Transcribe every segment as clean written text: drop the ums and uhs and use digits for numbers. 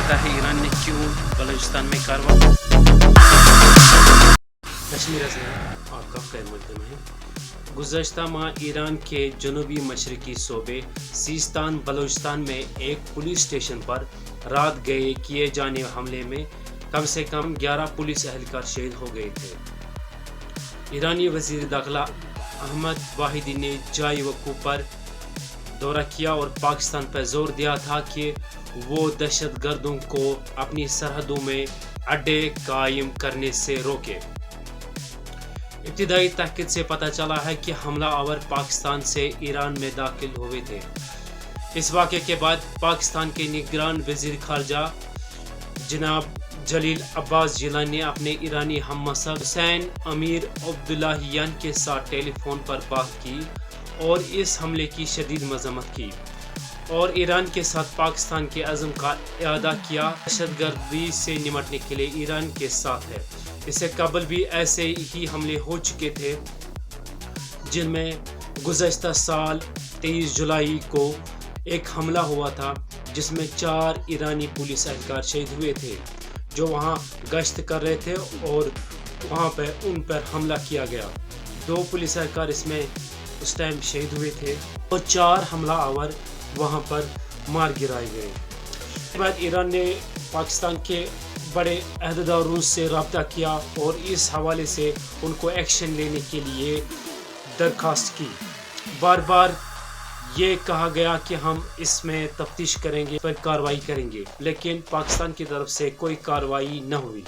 पता है ईरान ने क्यों बलूचिस्तान में कार्रवाई कश्मीर से आपका खैर मकदम है। गुज़श्ता माह ईरान के जनूबी मशरकी सूबे सीस्तान बलूचिस्तान में एक पुलिस स्टेशन पर रात गए किए जाने हमले में कम से कम 11 पुलिस एहलकार शहीद हो गए थे। ईरानी वज़ीर दाखिला अहमद वाहिदी ने जाय वकूफ़ पर दौरा किया और पाकिस्तान पर जोर दिया था कि वो दहशतगर्दों को अपनी सरहदों में अड्डे कायम करने से रोके। इब्तिदाई तहकीक से पता चला है कि हमला आवर पाकिस्तान से ईरान में दाखिल हुए थे। इस वाक़े के बाद पाकिस्तान के निगरान वज़ीर ख़ारजा जनाब जलील अब्बास जिलानी ने अपने ईरानी हममसब हुसैन अमीर अब्दुल्लाहियान के साथ टेलीफोन पर बात की और इस हमले की शदीद मज़म्मत की और ईरान के साथ पाकिस्तान के अज़म का इआदा किया। दहशतगर्दी से निपटने के लिए ईरान के साथ है। इससे कबल भी ऐसे ही हमले हो चुके थे, जिनमें गुज़श्ता साल 23 जुलाई को एक हमला हुआ था जिसमें 4 ईरानी पुलिस एहलकार शहीद हुए थे जो वहां गश्त कर रहे थे और वहां पर उन पर हमला किया गया। 2 पुलिस एहलकार इसमें उस टाइम शहीद हुए थे और 4 हमला आवर वहां पर मार गिराए गए। इसके बाद ईरान ने पाकिस्तान के बड़े अहदेदारों से रब्ता किया और इस हवाले से उनको एक्शन लेने के लिए दरख्वास्त की। बार बार ये कहा गया कि हम इसमें तफ्तीश करेंगे, पर कार्रवाई करेंगे, लेकिन पाकिस्तान की तरफ से कोई कार्रवाई न हुई।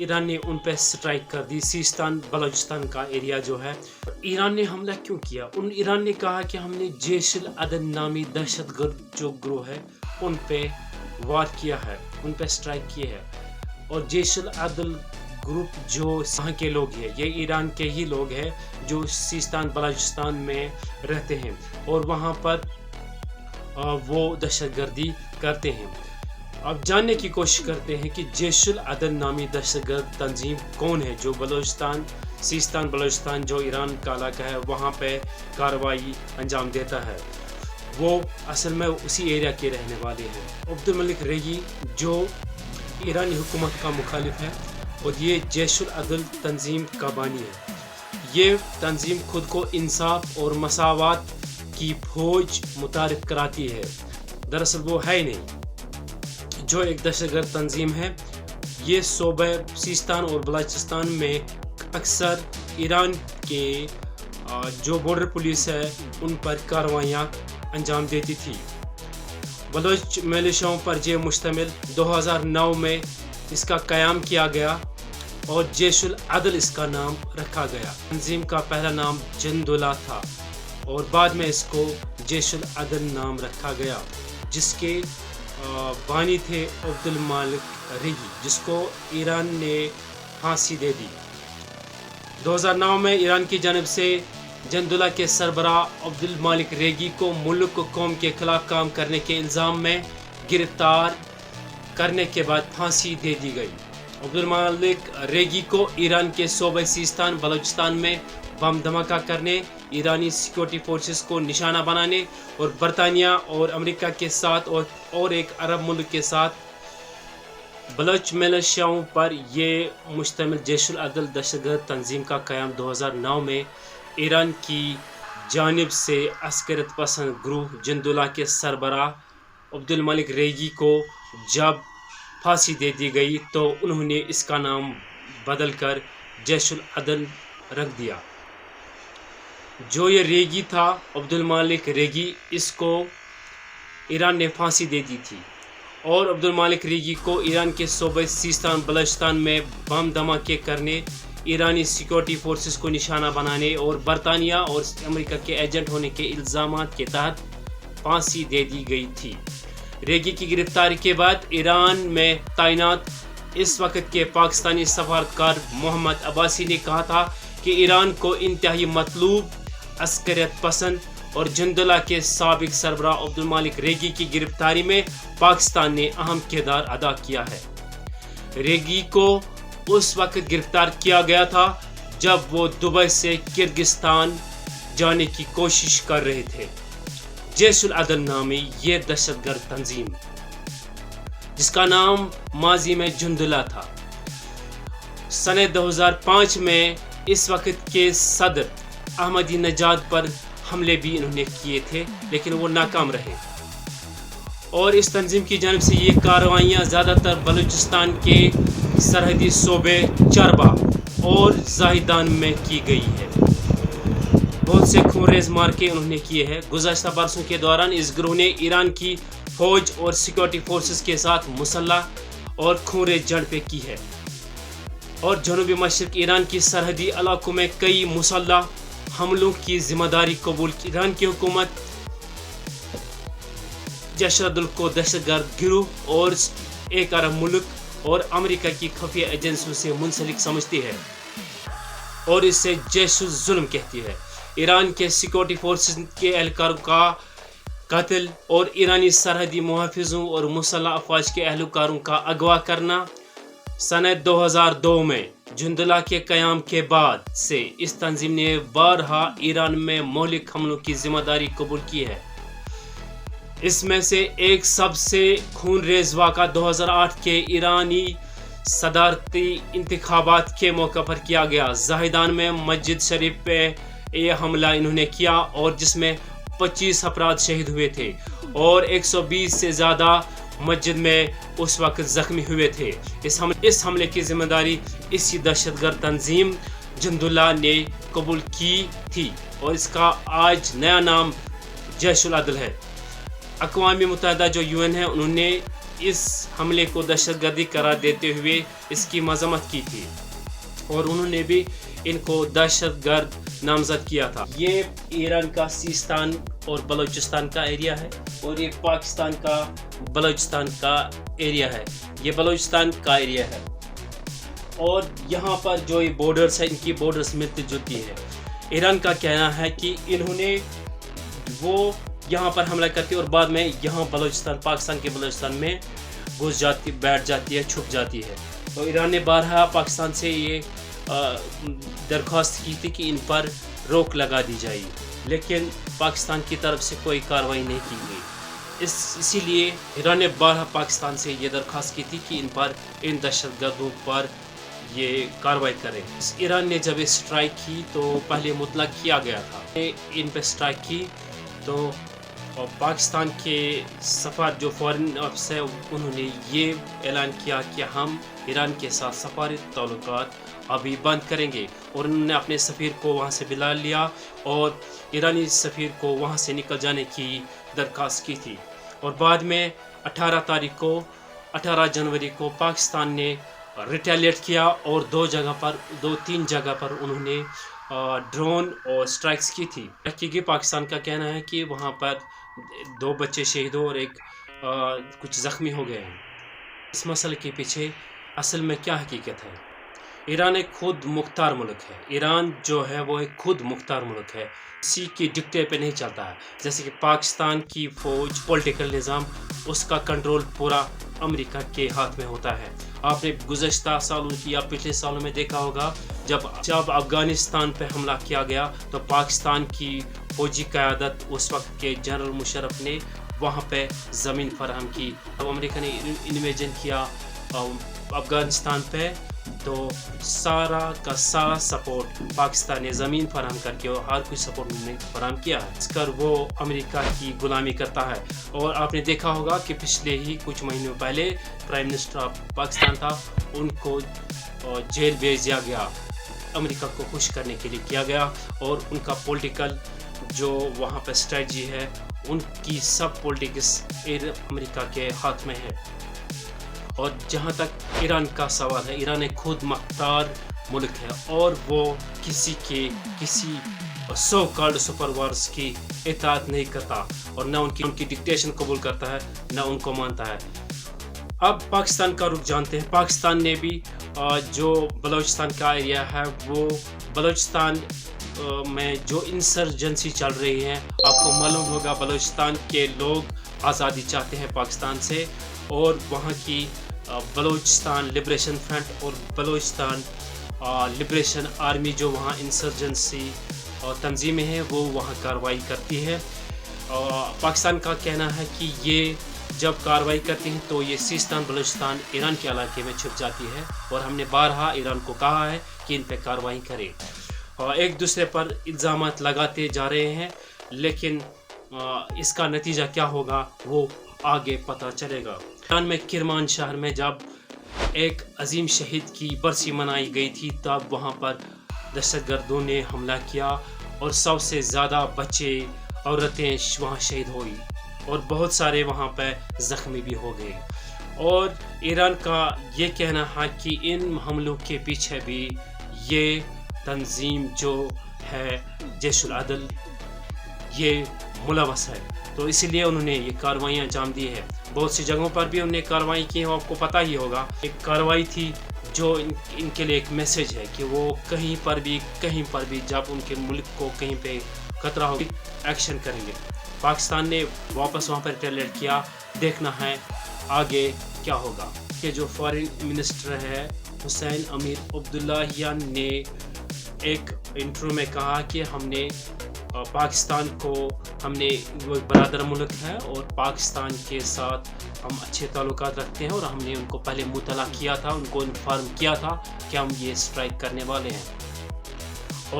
ईरान ने उन पर स्ट्राइक कर दी। सीस्तान बलूचिस्तान का एरिया जो है, ईरान ने हमला क्यों किया? ईरान ने कहा कि हमने जैशुल अदन नामी दहशतगर्द जो ग्रोह है उन पे वार किया है, उन पे स्ट्राइक किए है। और जैशुल अदल ग्रुप जो यहाँ के लोग हैं, ये ईरान के ही लोग हैं जो सीस्तान बलूचिस्तान में रहते हैं और वहाँ पर वो दहशतगर्दी करते हैं। अब जानने की कोशिश करते हैं कि जैशुल अदन नामी दहशतगर्द तंजीम कौन है जो बलूचिस्तान सीस्तान बलूचिस्तान जो ईरान का इलाका है वहाँ पे कार्रवाई अंजाम देता है। वो असल में उसी एरिया के रहने वाले हैं। अब्दुल मलिक रेगी जो ईरानी हुकूमत का मुखालिफ है और ये जैशुल अदल तंजीम का बानी है। ये तंजीम खुद को इंसाफ और मसावत की फौज मुतारिफ कराती है, दरअसल वो है ही नहीं। जो एक दहशतगर्द तंजीम है, ये सूबे सीस्तान और बलूचिस्तान में अक्सर ईरान के जो बॉर्डर पुलिस है उन पर कार्रवाइयाँ अंजाम देती थी। बलोच मिलिशियाओं पर ये मुश्तमिल 2009 में इसका क़याम किया गया और जैशुल अदल इसका नाम रखा गया। तंजीम का पहला नाम जंदुला था और बाद में इसको जैशुल अदल नाम रखा गया, जिसके बानी थे अब्दुल मालिक रेगी, जिसको ईरान ने फांसी दे दी। 2009 में ईरान की जानब से जंदुला के सरबराह अब्दुल मालिक रेगी को मुल्क कौम के खिलाफ काम करने के इल्ज़ाम में गिरफ्तार करने के बाद फांसी दे दी गई। अब्दुल मालिक रेगी को ईरान के सूबे सीस्तान बलूचिस्तान में बम धमाका करने, ईरानी सिक्योरिटी फोर्सेस को निशाना बनाने और बरतानिया और अमेरिका के साथ और एक अरब मुल्क के साथ बलोच मिलिशियाओं पर यह मुश्तमिल जैशुल अदल दहशतगर्द तंजीम का क़याम 2009 में ईरान की जानिब से अस्करियत पसंद ग्रुप जंदुला के सरबराह अब्दुल मलिक रेगी को जब फांसी दे दी गई तो उन्होंने इसका नाम बदल कर जैशुल अदल रख दिया। जो ये रेगी था, अब्दुल मालिक रेगी, इसको ईरान ने फांसी दे दी थी और अब्दुल मालिक रेगी को ईरान के सूबे सीस्तान बलूचिस्तान में बम धमाके करने, ईरानी सिक्योरिटी फोर्सेस को निशाना बनाने और बरतानिया और अमेरिका के एजेंट होने के इल्ज़ामात के तहत फांसी दे दी गई थी। रेगी की गिरफ्तारी के बाद ईरान में तैनात इस वक्त के पाकिस्तानी सफारतकार मोहम्मद अब्बासी ने कहा था कि ईरान को इंतहाई मतलूब अस्करियत पसंद और जंदुला के साबिक सरबराह अब्दुल मालिक रेगी की गिरफ्तारी में पाकिस्तान ने अहम किरदार अदा किया है। रेगी को उस वक्त गिरफ्तार किया गया था जब वो दुबई से किर्गिस्तान जाने की कोशिश कर रहे थे। जैशुल अदल नामी ये दहशतगर्द तंजीम जिसका नाम माजी में जुंदुला था। सन 2005 में इस वक्त के सदर अहमदी नजाद पर हमले भी इन्होंने किए थे, लेकिन वो नाकाम रहे। और इस तंजीम की जानिब से ये कार्रवाइयाँ ज़्यादातर बलूचिस्तान के सरहदी सूबे चरबा और जाहिदान में की गई है। बहुत से खूनरेज़ मार्के उन्होंने किए हैं। गुज़श्ता बरसों के दौरान इस गिरोह ने ईरान की फ़ौज और सिक्योरिटी फोर्सेस के साथ मुसल्लह और खूनरेज़ झड़पें की है और जनूबी मशरक़ ईरान की सरहदी इलाकों में कई मुसल्लह हमलों की जिम्मेदारी कबूल की। ईरान की हुकूमत जशरदुल को दहशतगर्द गिरोह और एक अरब मुल्क और अमेरिका की खुफिया एजेंसियों से मुंसलिक समझती है और इसे जैश-उल-जुल्म कहती है। ईरान के सिक्योरिटी फोर्सेस के एहलकारों का कत्ल और ईरानी सरहदी मुहाफिजों और मुसल्लह अफवाज के एहलकारों का अगवा करना। सन 2002 में जुंदुला के क़याम के बाद से इस तंजीम ने बारहा ईरान में मौलिक हमलों की जिम्मेदारी कबूल की है। इसमें से एक सबसे खूनरेज़ वाक़ा 2008 के ईरानी सदारती इंतखाबात के मौके पर किया गया। जाहिदान में मस्जिद शरीफ पे यह हमला इन्होंने किया और जिसमें 25 अफराद शहीद हुए थे और 120 से ज़्यादा मस्जिद में उस वक्त ज़ख्मी हुए थे। इस हमले की जिम्मेदारी इसी दहशतगर्द तंजीम जुंदुला ने कबूल की थी और इसका आज नया नाम जैश-उल-अदल है। अक़वाम मुत्तहिदा जो UN है, उन्होंने इस हमले को दहशतगर्दी करार देते हुए इसकी मज़म्मत की थी और उन्होंने भी इनको दहशतगर्द नामज़द किया था। ये ईरान का सिस्तान और बलूचिस्तान का एरिया है और ये पाकिस्तान का बलूचिस्तान का एरिया है। ये बलूचिस्तान का एरिया है और यहाँ पर जो ये बॉर्डर्स है, इनकी बॉर्डर्स मिलती जुलती है। ईरान का कहना है कि इन्होंने वो यहाँ पर हमला करती है और बाद में यहाँ बलूचिस्तान, पाकिस्तान के बलूचिस्तान में घुस जाती, बैठ जाती है, छुप जाती है। तो ईरान ने बारहा पाकिस्तान से ये दरख्वास्त की थी कि इन पर रोक लगा दी जाए, लेकिन पाकिस्तान की तरफ से कोई कार्रवाई नहीं की गई। इसीलिए ईरान ने बारहा पाकिस्तान से ये दरख्वास्त की थी कि इन दहशतगर्दों पर ये कार्रवाई करें। ईरान ने जब स्ट्राइक की तो पहले मुतलक किया गया था। इन पर स्ट्राइक की तो और पाकिस्तान के सफ़ार जो फॉरेन ऑफिस है, उन्होंने ये ऐलान किया कि हम ईरान के साथ सफारी ताल्लुकात अभी बंद करेंगे और उन्होंने अपने सफ़ीर को वहाँ से बुला लिया और ईरानी सफ़ीर को वहाँ से निकल जाने की दरख्वास्त की थी। और बाद में 18 जनवरी को पाकिस्तान ने रिटेलिएट किया और दो तीन जगह पर उन्होंने ड्रोन और स्ट्राइक्स की थी। क्योंकि पाकिस्तान का कहना है कि वहाँ पर 2 बच्चे शहीद हो और एक कुछ ज़ख्मी हो गए हैं। इस मसले के पीछे असल में क्या हकीकत है? ईरान एक खुद मुख्तार मुल्क है। ईरान जो है वो एक खुद मुख्तार मुल्क है, किसी की डिक्टेट पे नहीं चलता है। जैसे कि पाकिस्तान की फ़ौज, पॉलिटिकल निज़ाम, उसका कंट्रोल पूरा अमेरिका के हाथ में होता है। आपने गुज़श्ता सालों की या पिछले सालों में देखा होगा, जब अफ़गानिस्तान पे हमला किया गया तो पाकिस्तान की फ़ौजी क़यादत उस वक्त के जनरल मुशर्रफ ने वहाँ पे ज़मीन फराहम की। अब अमेरिका ने इन्वेजन किया अफ़गानिस्तान पे, तो सारा का सारा सपोर्ट पाकिस्तान ने ज़मीन फराहम करके और हर कुछ सपोर्ट उन्होंने फराहम किया है। इसकर वो अमेरिका की गुलामी करता है। और आपने देखा होगा कि पिछले ही कुछ महीनों पहले प्राइम मिनिस्टर ऑफ पाकिस्तान था, उनको जेल भेज दिया गया। अमेरिका को खुश करने के लिए किया गया और उनका पॉलिटिकल जो वहाँ पर स्ट्रेटजी है, उनकी सब पॉलिटिक्स अमेरिका के हाथ में है। और जहाँ तक ईरान का सवाल है, ईरान एक खुद मुख्तार मुल्क है और वो किसी सो कॉल्ड सुपर पावर्स की इताअत नहीं करता और न उनकी डिक्टेशन कबूल करता है, न उनको मानता है। अब पाकिस्तान का रुख जानते हैं। पाकिस्तान ने भी जो बलूचिस्तान का एरिया है, वो बलूचिस्तान में जो इंसर्जेंसी चल रही है, आपको मालूम होगा बलूचिस्तान के लोग आज़ादी चाहते हैं पाकिस्तान से और वहाँ की बलूचिस्तान लिबरेशन फ्रंट और बलूचिस्तान लिबरेशन आर्मी जो वहाँ इंसर्जेंसी तंजीमें हैं, वो वहाँ कार्रवाई करती है। पाकिस्तान का कहना है कि ये جب کارروائی کرتے ہیں تو یہ سیستان بلوچستان ایران کے علاقے میں چھپ جاتی ہے، اور ہم نے بارہا ایران کو کہا ہے کہ ان پہ کارروائی کرے، اور ایک دوسرے پر الزامات لگاتے جا رہے ہیں، لیکن اس کا نتیجہ کیا ہوگا وہ آگے پتہ چلے گا۔ ایران میں کرمان شہر میں جب ایک عظیم شہید کی برسی منائی گئی تھی، تب وہاں پر دہشت گردوں نے حملہ کیا اور 100 سے زیادہ بچے عورتیں وہاں شہید ہوئی، اور بہت سارے وہاں پہ زخمی بھی ہو گئے۔ اور ایران کا یہ کہنا ہے کہ ان حملوں کے پیچھے بھی یہ تنظیم جو ہے جیش العدل یہ ملوث ہے، تو اسی لیے انہوں نے یہ کارروائیاں انجام دی ہے۔ بہت سی جگہوں پر بھی انہوں نے کارروائی کی ہیں، آپ کو پتہ ہی ہوگا۔ ایک کارروائی تھی جو ان کے لیے ایک میسج ہے کہ وہ کہیں پر بھی جب ان کے ملک کو کہیں پہ خطرہ ہو ایکشن کریں گے۔ پاکستان نے واپس وہاں پر ریٹیلیٹ کیا، دیکھنا ہے آگے کیا ہوگا۔ کہ جو فارن منسٹر ہے حسین امیر عبداللہ نے ایک انٹرویو میں کہا کہ ہم نے پاکستان کو وہ برادر ملک ہے اور پاکستان کے ساتھ ہم اچھے تعلقات رکھتے ہیں، اور ہم نے ان کو پہلے مطلع کیا تھا، ان کو انفارم کیا تھا کہ ہم یہ اسٹرائک کرنے والے ہیں،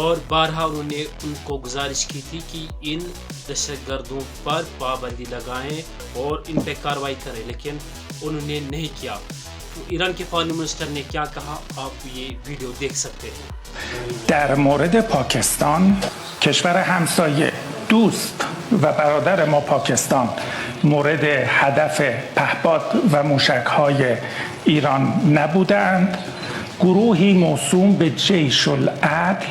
اور بارہا انہوں نے ان کو گزارش کی تھی کہ ان دہشت گردوں پر پابندی لگائیں اور ان پہ کارروائی کریں، لیکن انہوں نے نہیں کیا۔ ایران کے فارن منسٹر نے کیا کہا آپ یہ ویڈیو دیکھ سکتے ہیں۔ در مورد پاکستان، کشور همسایه، دوست و برادر ما پاکستان مورد هدف پهپاد و موشک‌های ایران نبودند. گروهی موسوم به جیش العدل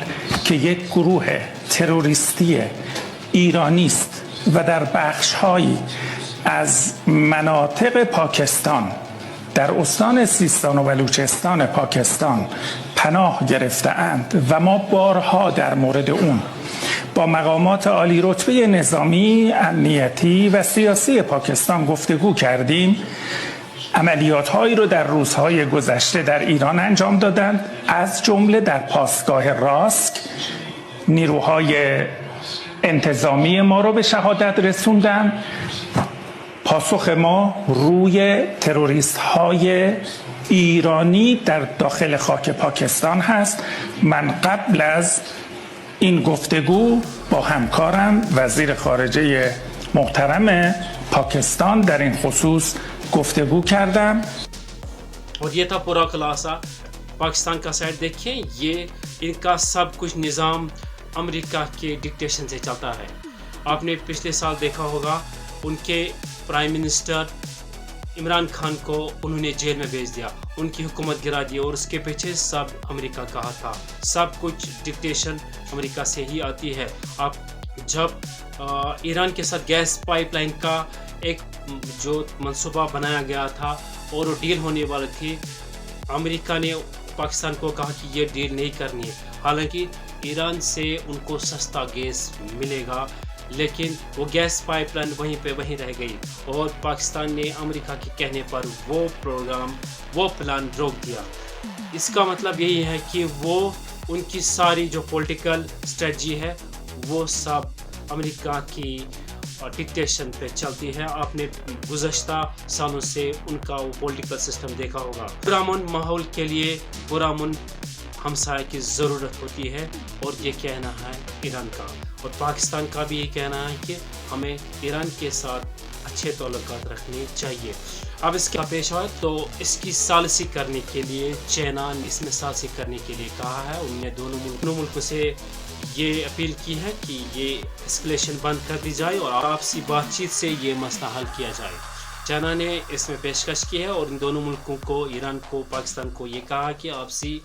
که یک گروه تروریستی ایرانی است و در بخش‌هایی از مناطق پاکستان در استان سیستان و بلوچستان پاکستان پناه گرفته‌اند و ما بارها در مورد اون با مقامات عالی رتبه نظامی، امنیتی و سیاسی پاکستان گفتگو کردیم. عملیات‌هایی رو در روزهای گذشته در ایران انجام دادند، از جمله در پاسگاه راسک نیروهای انتظامی ما رو به شهادت رسوندند. پاسخ ما روی تروریست های ایرانی در داخل خاک پاکستان هست. من قبل از این گفتگو با همکارم وزیر خارجه محترم پاکستان در این خصوص گفتگو کردم. اور یہ تھا پورا خلاصہ پاکستان کا سائڈ۔ دیکھیں یہ ان کا سب کچھ نظام امریکہ کے ڈکٹیشن سے چلتا ہے۔ آپ نے پچھلے سال دیکھا ہوگا ان کے پرائم منسٹر عمران خان کو انہوں نے جیل میں بھیج دیا، ان کی حکومت گرا دی، اور اس کے پیچھے سب امریکہ کا ہاتھ تھا۔ سب کچھ ڈکٹیشن امریکہ سے ہی آتی ہے۔ اب جب ایران کے ساتھ گیس پائپ لائن کا ایک جو منصوبہ بنایا گیا تھا اور وہ ڈیل ہونے والی تھی، امریکہ نے پاکستان کو کہا کہ یہ ڈیل نہیں کرنی ہے، حالانکہ ایران سے ان کو سستا گیس ملے گا، لیکن وہ گیس پائپ لائن وہیں پہ وہیں رہ گئی، اور پاکستان نے امریکہ کے کہنے پر وہ پلان روک دیا۔ اس کا مطلب یہی ہے کہ وہ ان کی ساری جو پولیٹیکل اسٹریٹجی ہے وہ سب امریکہ کی ڈکٹیشن پہ چلتی ہے۔ آپ نے گزشتہ سالوں سے ان کا وہ پولیٹیکل سسٹم دیکھا ہوگا۔ پرامن ماحول کے لیے پرامن ہمسائے کی ضرورت ہوتی ہے، اور یہ کہنا ہے ایران کا، اور پاکستان کا بھی یہ کہنا ہے کہ ہمیں ایران کے ساتھ اچھے تعلقات رکھنے چاہیے۔ اب اس کا پیش آئے تو اس کی ثالثی کرنے کے لیے چائنا نے اس میں ثالثی کرنے کے لیے کہا ہے۔ انہوں نے دونوں ملکوں سے یہ اپیل کی ہے کہ یہ اسکلیشن بند کر دی جائے اور آپسی بات چیت سے یہ مسئلہ حل کیا جائے۔ چائنا نے اس میں پیشکش کی ہے، اور ان دونوں ملکوں کو، ایران کو، پاکستان کو یہ کہا کہ آپسی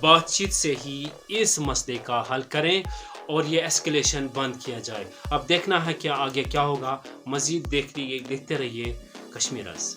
بات چیت سے ہی اس مسئلے کا حل کریں اور یہ ایسکلیشن بند کیا جائے۔ اب دیکھنا ہے کہ آگے کیا ہوگا۔ مزید دیکھتے رہیے کشمیرز۔